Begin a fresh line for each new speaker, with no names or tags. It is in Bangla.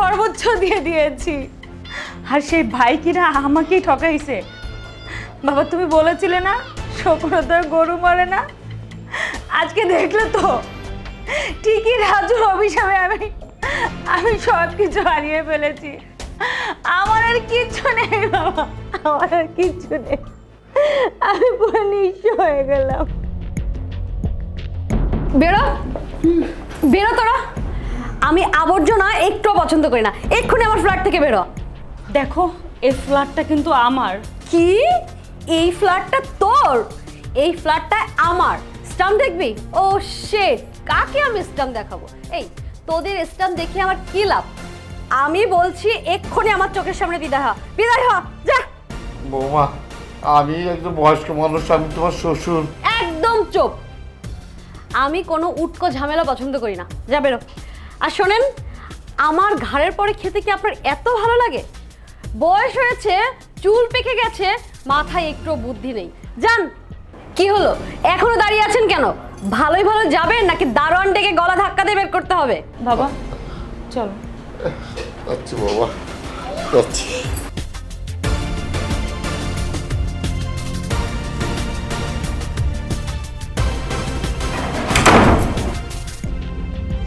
সর্বোচ্চ দিয়ে দিয়েছি। আর সেই ভাই কিনা আমাকেই ঠকাইছে। বাবা তুমি বলেছিলে না শকুনতার গরু মরে না, আজকে দেখলে তো ঠিকই রাজুর অভিশাপে আমি সব কিছু হারিয়ে ফেলেছি। আমার আর কিচ্ছু নেই বাবা, আমার আর কিচ্ছু নেই, আমি পুরো নিঃস্ব হয়ে গেলাম।
বেরো বেরো তোরা, আমি আবর্জনা একটু পছন্দ করি না, এক্ষুনি আমার ফ্ল্যাট থেকে বেরো।
দেখো এই ফ্ল্যাটটা কিন্তু আমার।
কি? এই ফ্ল্যাটটা তোর? এই ফ্ল্যাটটা আমার। স্টাম্প দেখবি? ও শিট, কাকে আমি স্টাম্প দেখাবো? এই তোদের স্টাম্প দেখে আমার কি লাভ? আমি বলছি এক্ষুনি আমার চোখের সামনে বিদায় হ, বিদায় হ, যা।
বৌমা, আমি একজন বয়স্ক মানুষ, আমি তোমার শ্বশুর।
একদম চুপ। আমি কোনো উটকো ঝামেলা পছন্দ করি না, যা বেরো। আর শোনেন, আমার ঘাড়ের পরে খেতে কি আপনার এত ভালো লাগে? বয়স হয়েছে, চুল পেকে গেছে, মাথায় একটু বুদ্ধি নেই। যান। কি হলো, এখনো দাঁড়িয়ে আছেন কেন? ভালোই ভালো যাবেন নাকি দারোয়ান ডেকে গলা ধাক্কা দিয়ে বের করতে হবে?
বাবা চলো।
আচ্ছা বাবা, যাচ্ছি।